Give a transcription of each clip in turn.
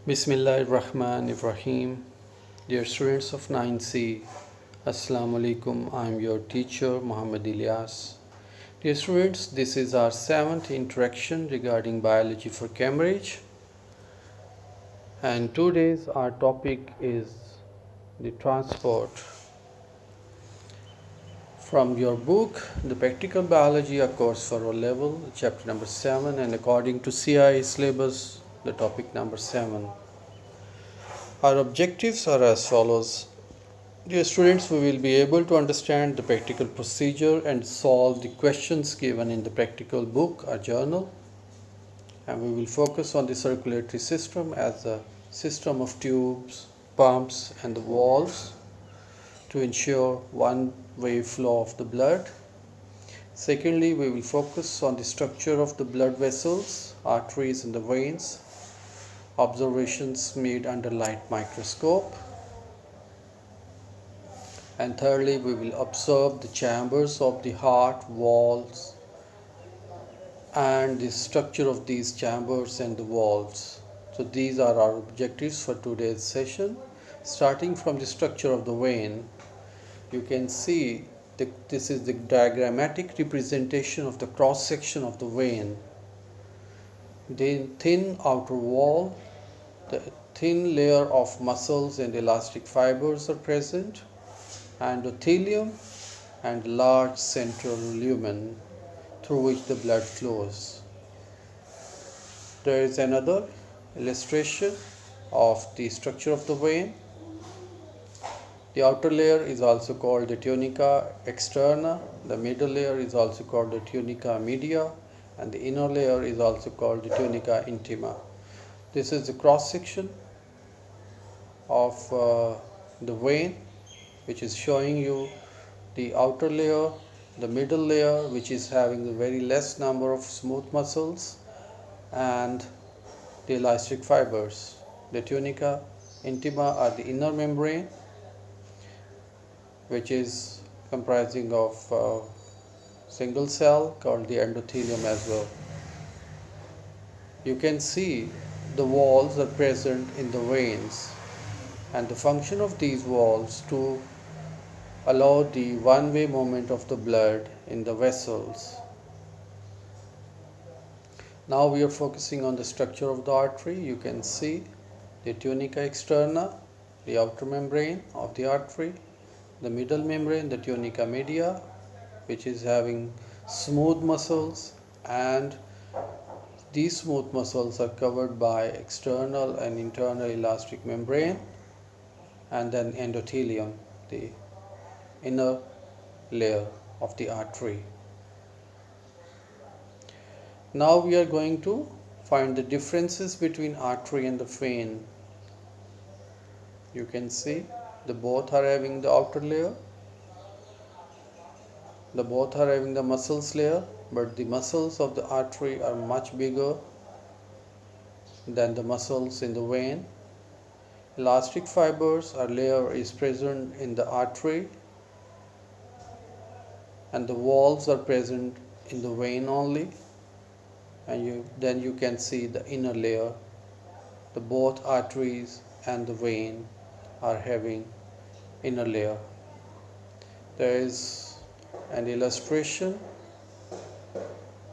Bismillahirrahmanirrahim. Dear students of 9C, Assalamu alaikum. I am your teacher Muhammad Ilyas. Dear students, this is our 7th interaction regarding biology for Cambridge, and today's our topic is the transport. From your book, The Practical Biology, a course for O level, chapter number 7, and according to CI syllabus, the topic number 7. Our objectives are as follows. Dear students, we will be able to understand the practical procedure and solve the questions given in the practical book or journal. And we will focus on the circulatory system as a system of tubes, pumps, and the valves to ensure one-way flow of the blood. Secondly, we will focus on the structure of the blood vessels, arteries, and the veins, observations made under light microscope. And thirdly, we will observe the chambers of the heart, valves, and the structure of these chambers and the valves. So these are our objectives for today's session. Starting from the structure of the vein, you can see that this is the diagrammatic representation of the cross section of the vein. The thin outer wall, the thin layer of muscles and elastic fibers are present, endothelium, and large central lumen through which the blood flows. There is another illustration of the structure of the vein. The outer layer is also called the tunica externa, the middle layer is also called the tunica media, and the inner layer is also called the tunica intima. This is the cross section of the vein, which is showing you the outer layer, the middle layer, which is having a very less number of smooth muscles, and the elastic fibers. The tunica intima are the inner membrane, which is comprising of single cell called the endothelium as well. You can see the walls are present in the veins, and the function of these walls to allow the one-way movement of the blood in the vessels. Now we are focusing on the structure of the artery. You can see the tunica externa, the outer membrane of the artery, the middle membrane, the tunica media, which is having smooth muscles, and these smooth muscles are covered by external and internal elastic membrane, and then endothelium, the inner layer of the artery. Now we are going to find the differences between artery and the vein. You can see the both are having the outer layer, the both are having the muscles layer, but the muscles of the artery are much bigger than the muscles in the vein. Elastic fibers or layer is present in the artery, and the valves are present in the vein only, and then you can see the inner layer. The both arteries and the vein are having inner layer. There is an illustration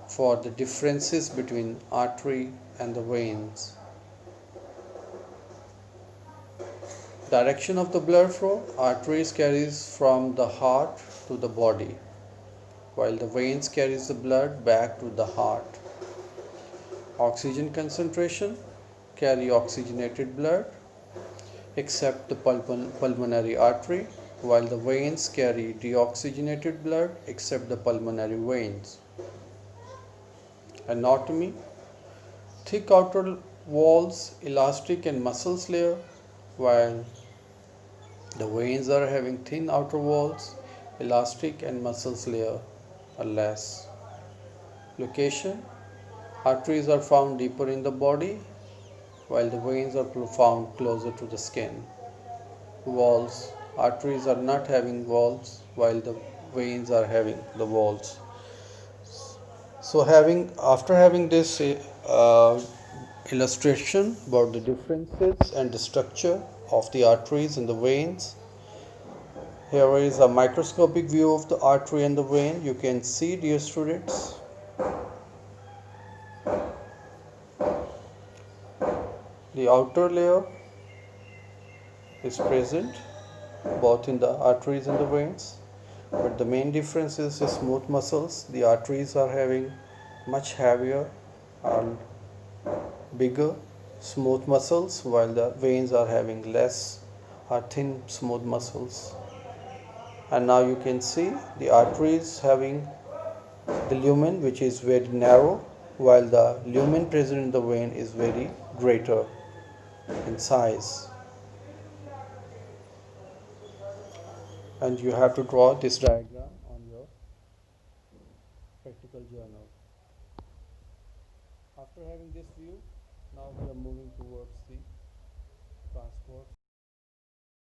for the differences between artery and the veins. Direction of the blood flow: arteries carries from the heart to the body, while the veins carries the blood back to the heart. Oxygen concentration: carry oxygenated blood except the pulmonary artery, while the veins carry deoxygenated blood except the pulmonary veins. Anatomy: thick outer walls, elastic and muscles layer, while the veins are having thin outer walls, elastic and muscles layer are less. Location: arteries are found deeper in the body, while the veins are found closer to the skin. Walls: arteries are not having walls, while the veins are having the walls. So after having this illustration about the differences and the structure of the arteries and the veins. Here is a microscopic view of the artery and the vein. You can see, dear students, the outer layer is present both in the arteries and the veins, but the main difference is the smooth muscles. The arteries are having much heavier and bigger smooth muscles, while the veins are having less thin smooth muscles. And now you can see the arteries having the lumen, which is very narrow, while the lumen present in the vein is very greater in size. And you have to draw this diagram on your practical journal. After having this view, now we are moving towards the